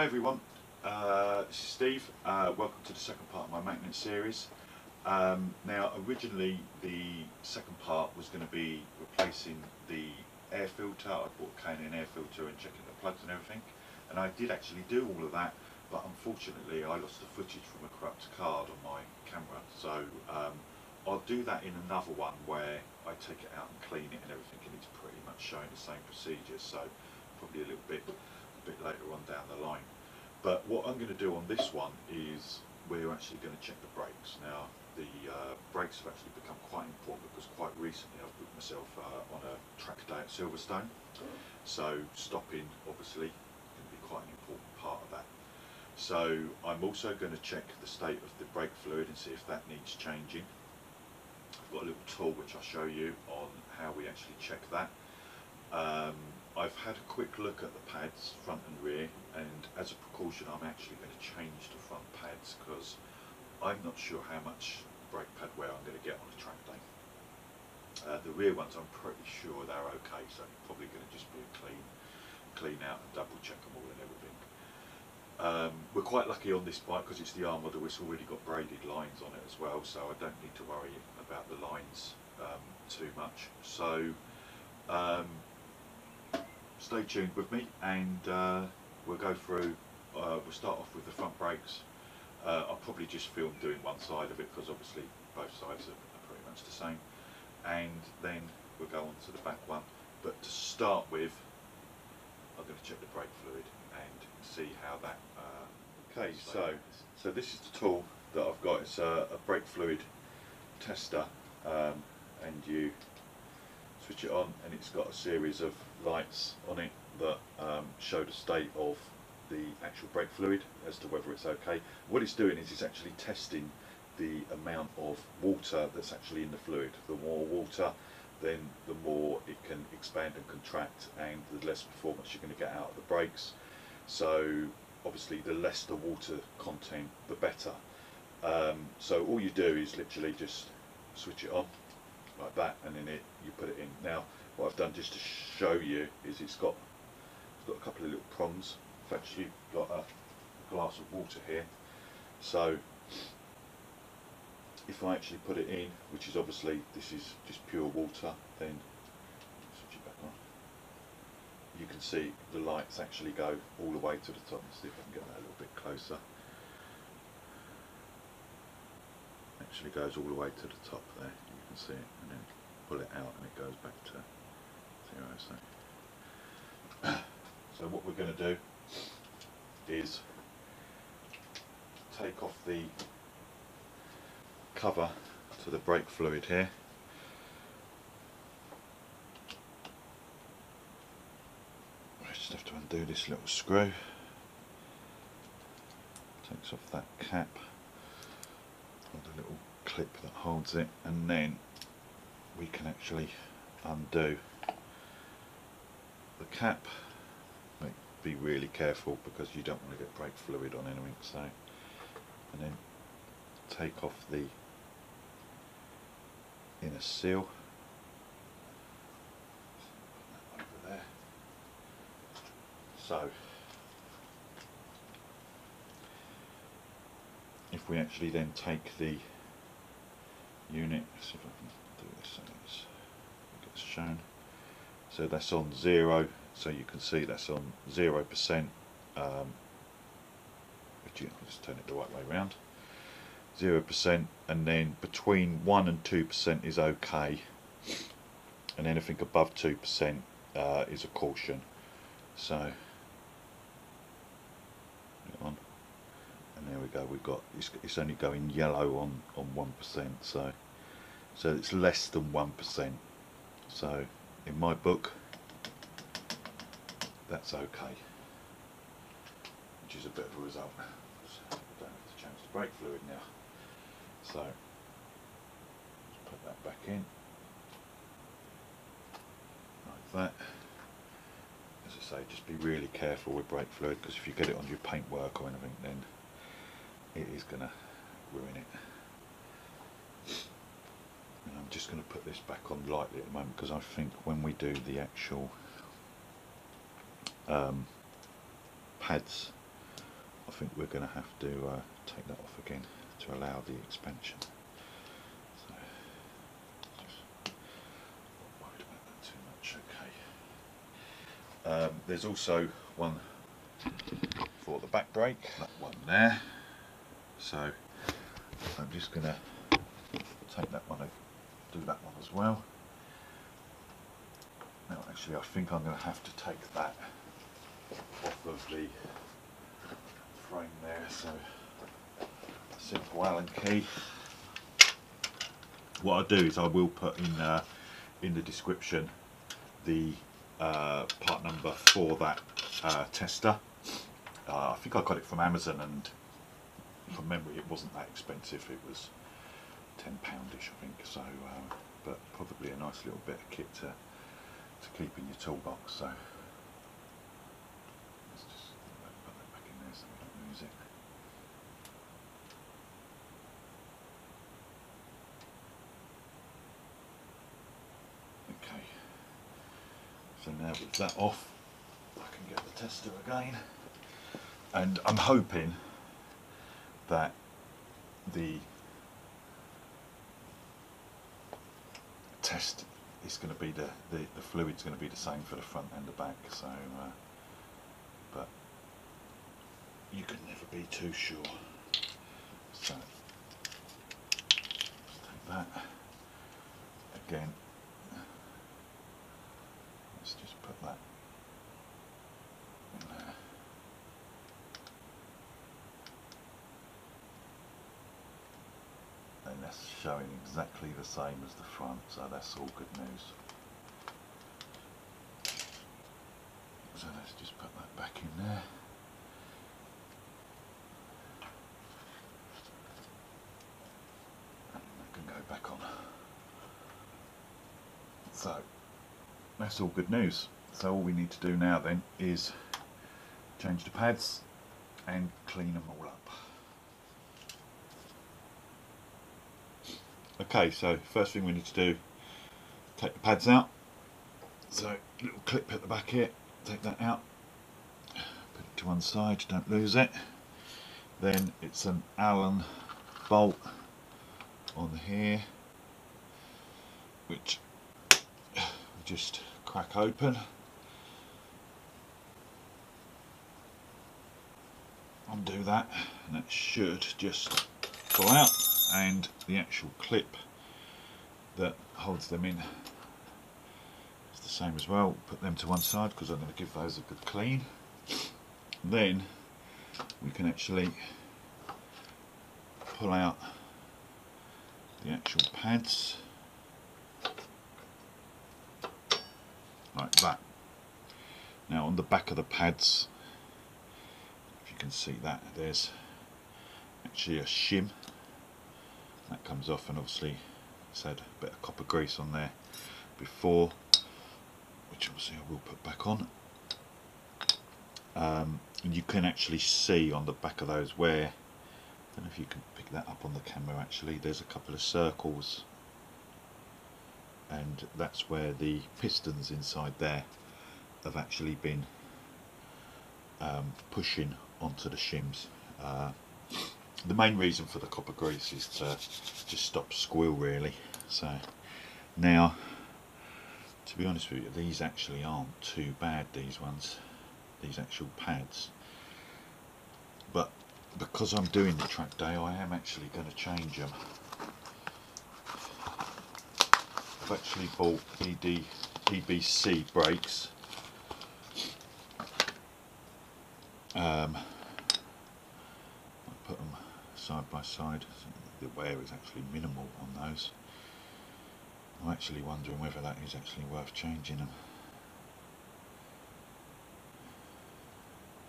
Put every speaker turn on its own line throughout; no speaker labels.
Hi everyone, this is Steve. Welcome to the second part of my maintenance series. Now originally the second part was going to be replacing the air filter. I bought a K&N air filter and checking the plugs and everything, and I did actually do all of that, but unfortunately I lost the footage from a corrupt card on my camera, so I'll do that in another one where I take it out and clean it and everything, and it's pretty much showing the same procedure, so probably a little bit later on down the line. But what I'm going to do on this one is we're actually going to check the brakes. Now the brakes have actually become quite important because quite recently I've booked myself on a track day at Silverstone, so stopping obviously going to be quite an important part of that. So I'm also going to check the state of the brake fluid and see if that needs changing. I've got a little tool which I'll show you on how we actually check that. I've had a quick look at the pads, front and rear, and as a precaution I'm actually going to change the front pads because I'm not sure how much brake pad wear I'm going to get on a track day. The rear ones I'm pretty sure they're okay, so I'm probably going to just be a clean out and double check them all and everything. We're quite lucky on this bike because it's the R model, it's already got braided lines on it as well, so I don't need to worry about the lines too much. So stay tuned with me, and we'll go through. We'll start off with the front brakes. I'll probably just film doing one side of it because obviously both sides are pretty much the same, and then we'll go on to the back one. But to start with, I'm going to check the brake fluid and see how that. Okay, so this is the tool that I've got. It's a brake fluid tester, and you switch it on and it's got a series of lights on it that show the state of the actual brake fluid as to whether it's okay. What it's doing is it's actually testing the amount of water that's actually in the fluid. The more water, then the more it can expand and contract, and the less performance you're going to get out of the brakes. So obviously the less the water content, the better. So all you do is literally just switch it on like that, and then you put it in. Now what I've done just to show you is it's got a couple of little prongs. I've actually got a glass of water here, so if I actually put it in, which is obviously this is just pure water, then switch it back on, you can see the lights actually go all the way to the top. Let's see if I can get that a little bit closer. Actually goes all the way to the top there, you can see it, and then pull it out and it goes back to 0. So what we're going to do is take off the cover to the brake fluid here. I just have to undo this little screw. Takes off that cap, the little clip that holds it, and then we can actually undo the cap. Be really careful because you don't want to get brake fluid on anything. So, and then take off the inner seal. Over there. So if we actually then take the unit, let's see if I can do this so it gets shown. So that's on 0, so you can see that's on 0%, I'll just turn it the right way around, 0%, and then between 1 and 2% is okay, and anything above 2% is a caution. So on, and there we go, we've got it's only going yellow on 1%, so it's less than 1%. So in my book that's okay, which is a bit of a result. I don't have to change the brake fluid now, so just put that back in like that. As I say, just be really careful with brake fluid because if you get it on your paintwork or anything, then it is going to ruin it. And I'm just going to put this back on lightly at the moment because I think when we do the actual pads I think we're going to have to take that off again to allow the expansion. So, just not worried about that too much. Okay. There's also one for the back brake, that one there. So I'm just going to take that one, do that one as well. Now actually I think I'm going to have to take that off of the frame there, so a simple Allen key. What I'll do is I will put in the description the part number for that tester. I think I got it from Amazon, and from memory it wasn't that expensive, it was £10-ish I think, so but probably a nice little bit of kit to keep in your toolbox. So let's just put that back in there so we don't lose it. Okay, so now with that off, I can get the tester again, and I'm hoping that the test is going to be the fluid's going to be the same for the front and the back, so but you can never be too sure. So take that again, let's just put that in there. And that's showing exactly the same as the front, so that's all good news. So let's just put that back in there. And that can go back on. So that's all good news. So all we need to do now then is change the pads and clean them all up. Okay, so first thing we need to do, take the pads out. So little clip at the back here, take that out, put it to one side, don't lose it. Then it's an Allen bolt on here, which we just crack open. Undo that, and that should just pull out, and the actual clip that holds them in is the same as well. Put them to one side because I'm going to give those a good clean. Then we can actually pull out the actual pads like that. Now on the back of the pads, if you can see that, there's actually a shim that comes off, and obviously it's had a bit of copper grease on there before, which obviously I will put back on. And you can actually see on the back of those where, I don't know if you can pick that up on the camera actually, there's a couple of circles, and that's where the pistons inside there have actually been pushing onto the shims. The main reason for the copper grease is to just stop squeal really. So now, to be honest with you, these actually aren't too bad, these ones, these actual pads, but because I'm doing the track day I am actually going to change them. I've actually bought EBC brakes. I put them side by side, so the wear is actually minimal on those. I'm actually wondering whether that is actually worth changing them.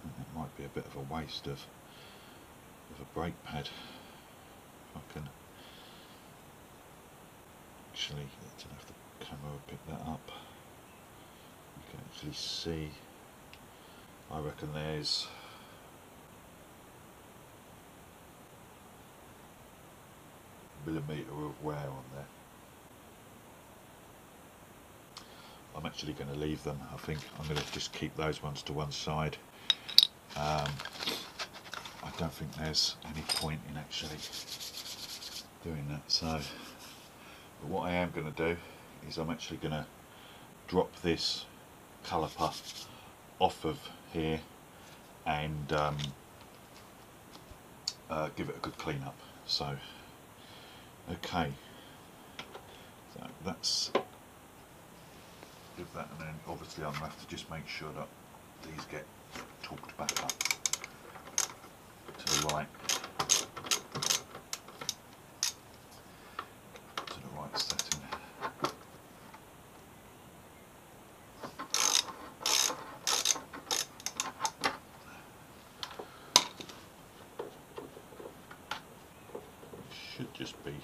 It might be a bit of a waste of a brake pad. If I can actually, I don't know if the camera will pick that up. You can actually see, I reckon there's a millimetre of wear on there. I'm actually going to leave them. I think I'm going to just keep those ones to one side. I don't think there's any point in actually doing that. So, but what I am going to do is I'm actually going to drop this caliper off of here and give it a good clean up. So, okay, so that's give that, and then obviously I'm going to have to just make sure that these get torqued back up to the right setting. Should just be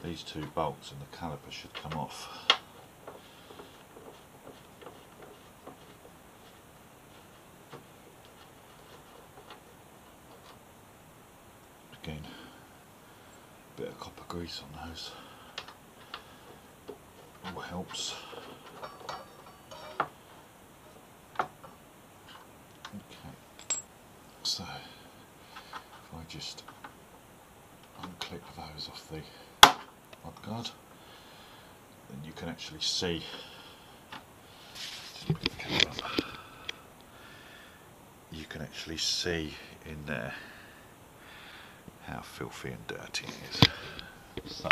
these two bolts and the caliper should come off. Again, a bit of copper grease on those all helps. Okay, so if I just unclip those off the mudguard, then you can actually see, you can actually see in there how filthy and dirty it is. So,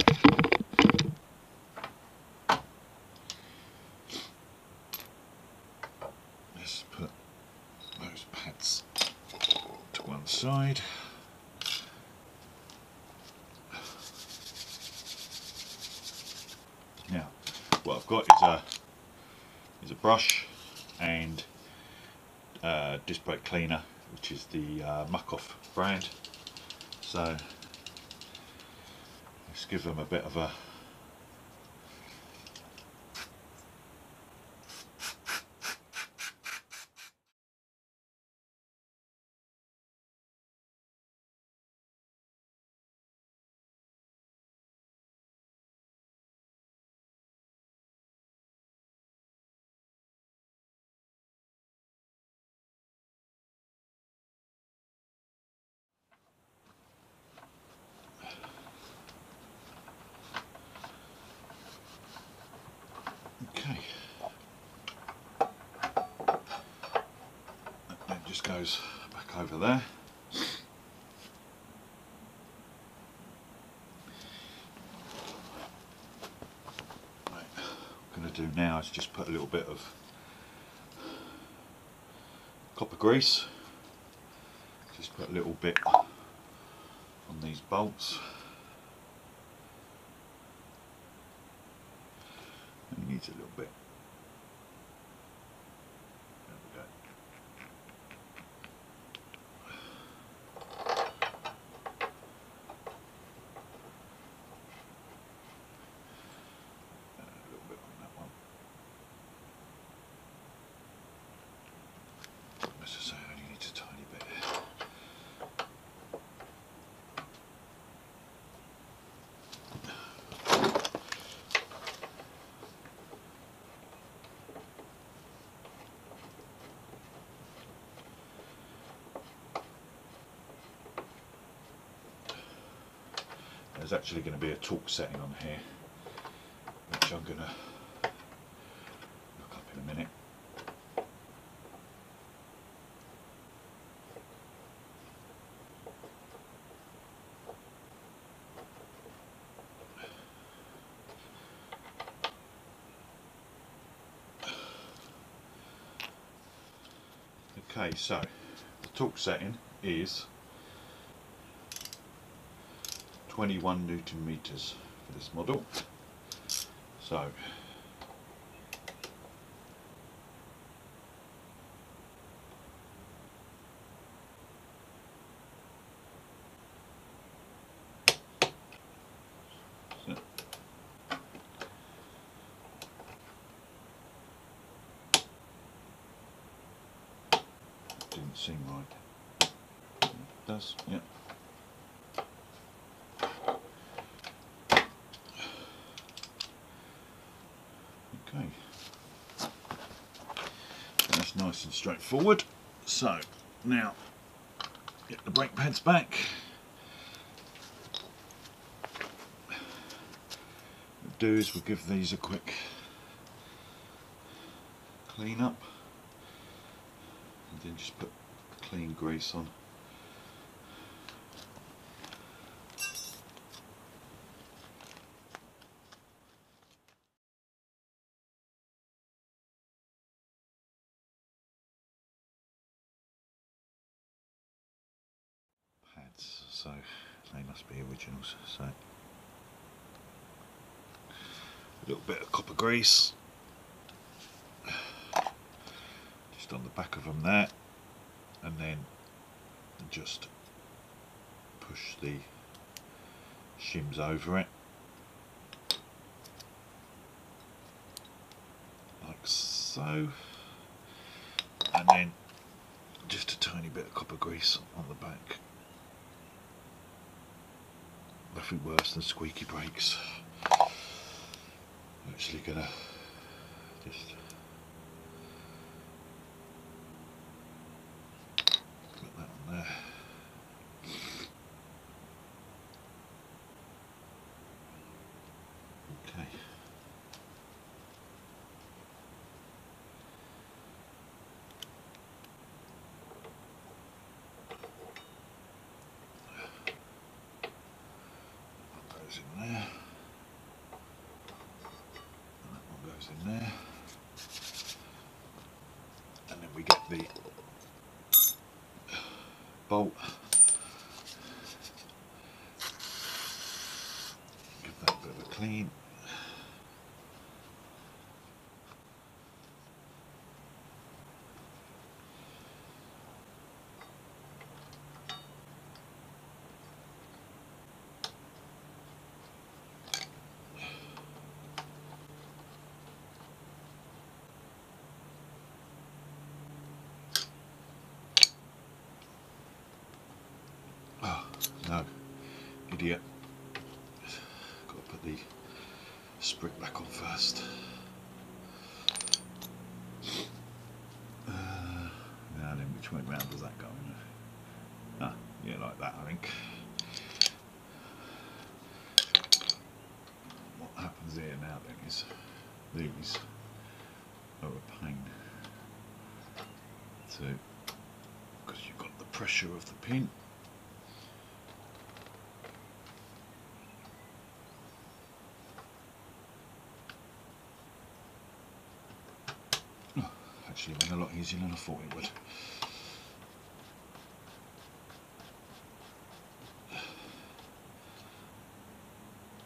let's put those pads to one side. Now, what I've got is a brush and disc brake cleaner, which is the Muc-Off brand. So let's give them a bit of a okay. That just goes back over there. Right. What I'm going to do now is just put a little bit of copper grease. Just put a little bit on these bolts. And it needs a little bit. There we go. A little bit on that one. As I say, I only need a tiny bit. There's actually going to be a torque setting on here, which I'm going to look up in a minute. Okay, so the torque setting is 21 Newton meters for this model. So didn't seem right. It does, yeah. Okay, that's nice and straightforward. So now Get the brake pads back. What we'll do is we'll give these a quick clean up and then just put clean grease on. Pads, so they must be originals. So a little bit of copper grease just on the back of them there, and then just push the shims over it like so, and then just a tiny bit of copper grease on the back. Nothing worse than squeaky brakes. I'm actually gonna just put that on there. Okay. That goes in there. And that one goes in there. And then we get the bolt. Give that a bit of a clean. Oh, no, idiot. Got to put the sprit back on first. Now then, which way round does that go? Ah, yeah, like that, I think. What happens here now then is these are a pain to, because you've got the pressure of the pin. Oh, actually it went a lot easier than I thought it would.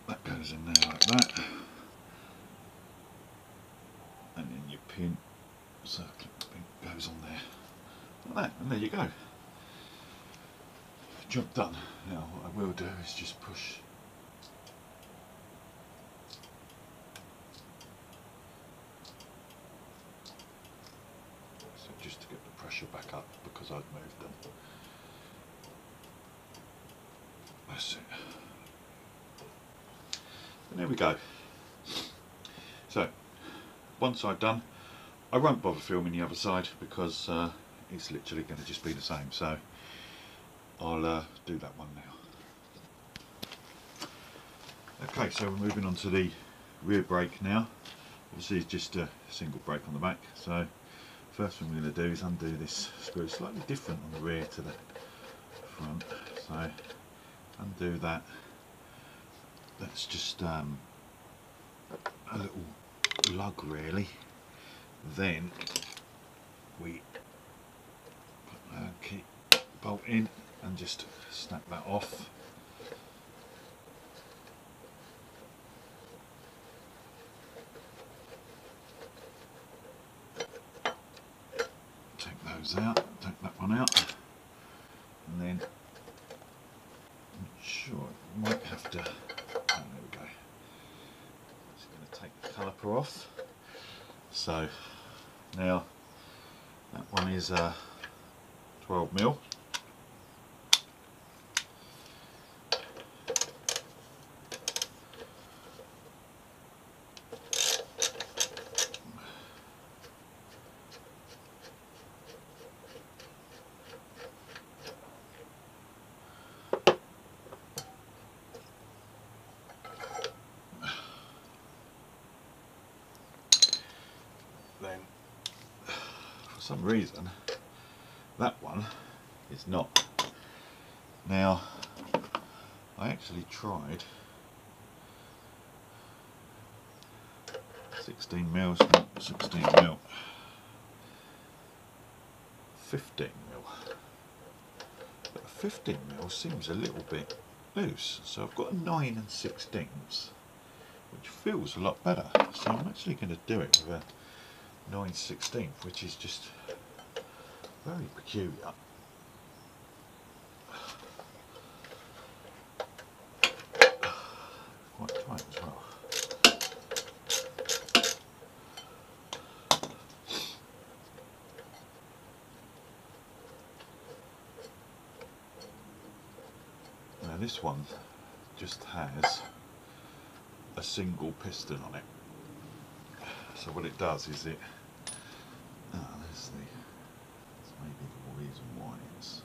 That goes in there like that, and then your pin, circle pin goes on there like that, and there you go. Job done. Now what I will do is just push so just to get the pressure back up because I've moved them. That's it. And there we go. So one side done. I won't bother filming the other side because it's literally going to just be the same, so I'll do that one now. Okay, so we're moving on to the rear brake now. Obviously it's just a single brake on the back, so first thing we're going to do is undo this screw. It's slightly different on the rear to the front, so undo that. That's just a little lug really. Then we put the key bolt in and just snap that off. Take those out, take that one out, and then I'm sure I might have to, oh, there we go. Just going to take the caliper off. So now that one is 12mm. some reason that one is not. Now I actually tried 16 mils, not 16 mil, 15 mil. But 15 mil seems a little bit loose, so I've got a 9 16, which feels a lot better. So I'm actually going to do it with a 9 16, which is just very peculiar. Quite tight as well. Now this one just has a single piston on it. So what it does is it, that's maybe the reason why it's,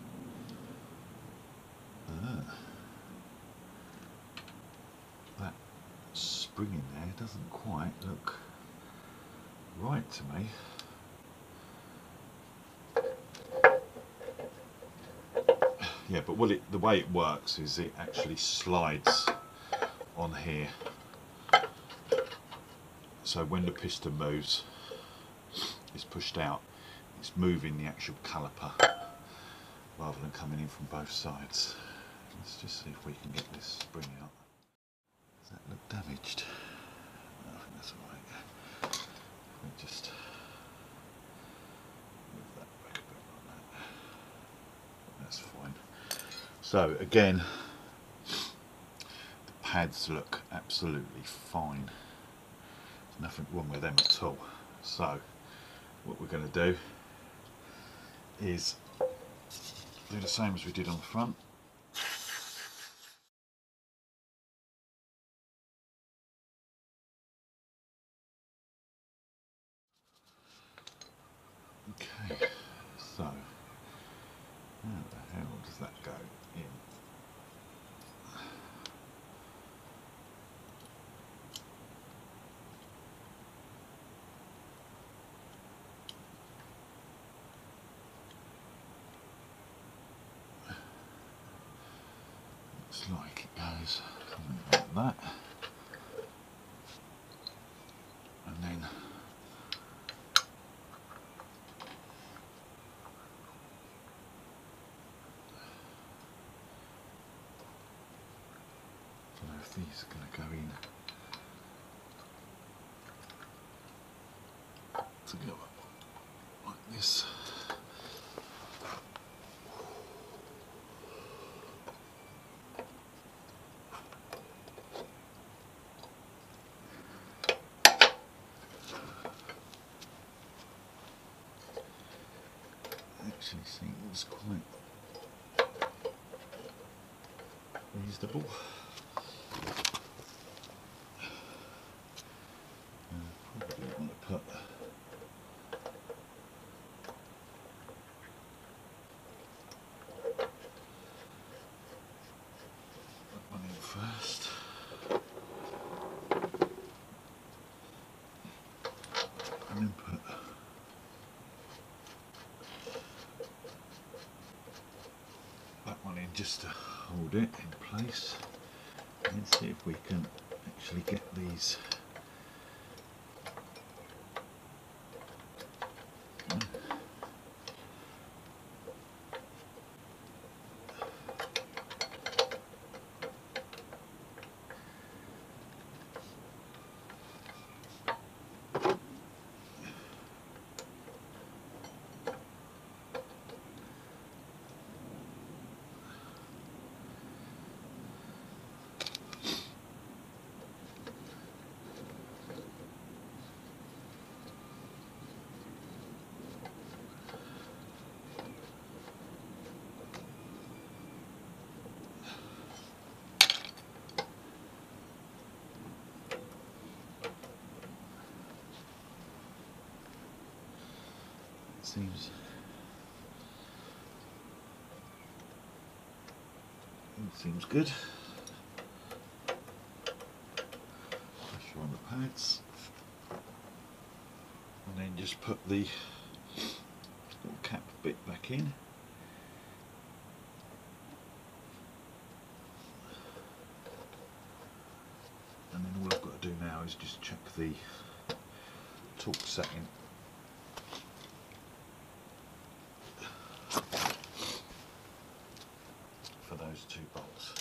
that spring in there doesn't quite look right to me. Yeah, but the way it works is it actually slides on here. So when the piston moves, it's pushed out. It's moving the actual caliper rather than coming in from both sides. Let's just see if we can get this spring out. Does that look damaged? I think that's alright. We just move that back a bit like that. That's fine. So again, the pads look absolutely fine. There's nothing wrong with them at all. So what we're going to do is do the same as we did on the front. Okay, so how the hell does that go in? Looks like it goes something like that, and then I don't know if these are going to go in together like this. Actually seems quite reasonable. Probably want to put that one in first. And then put that one in just to hold it in place. And see if we can actually get these seems good. Pressure on the pads, and then just put the bit back in. And then all I've got to do now is just check the torque setting. For those two bolts.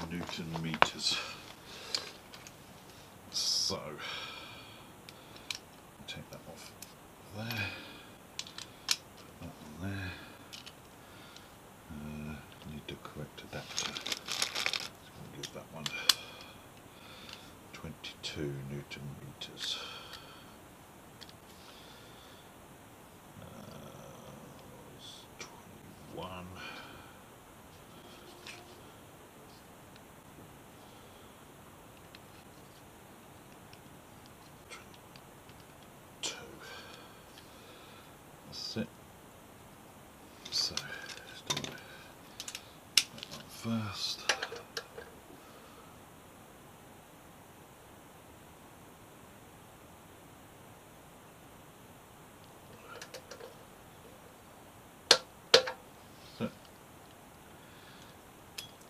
Newton meters. So take that off there, put that on there. Need the correct adapter. So we'll give that one 22 Newton meters. 21. That's it. So let's do that one first. So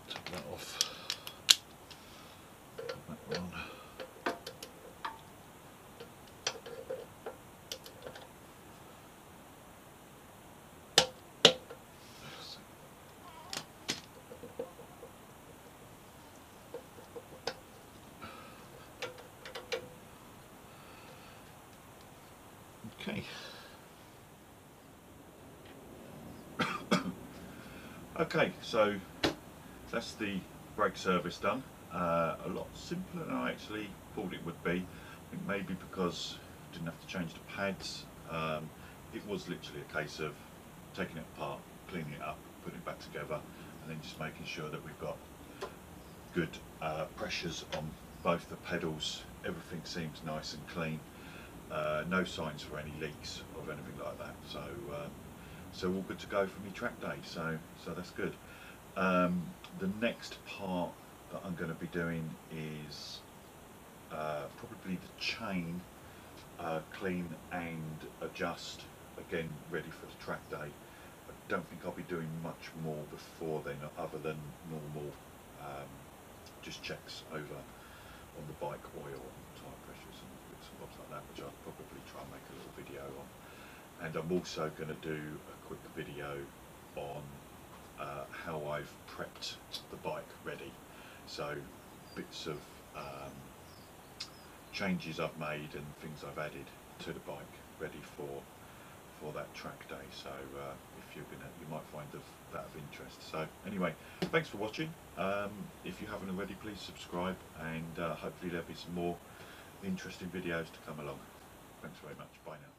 take that off. Put that on. Okay. Okay, so that's the brake service done. A lot simpler than I actually thought it would be. I think maybe because I didn't have to change the pads. It was literally a case of taking it apart, cleaning it up, putting it back together, and then just making sure that we've got good pressures on both the pedals. Everything seems nice and clean. No signs for any leaks or anything like that. So all good to go for me track day. So that's good. The next part that I'm going to be doing is probably the chain, clean and adjust, again ready for the track day. I don't think I'll be doing much more before then, other than normal just checks over on the bike oil, tyre pressures and bits and bobs like that, which I'll probably try and make a little video on. And I'm also going to do a quick video on how I've prepped the bike ready. So bits of changes I've made and things I've added to the bike ready for that track day. So if you might find that of interest. So anyway, thanks for watching. If you haven't already, please subscribe, and hopefully there'll be some more interesting videos to come along. Thanks very much. Bye now.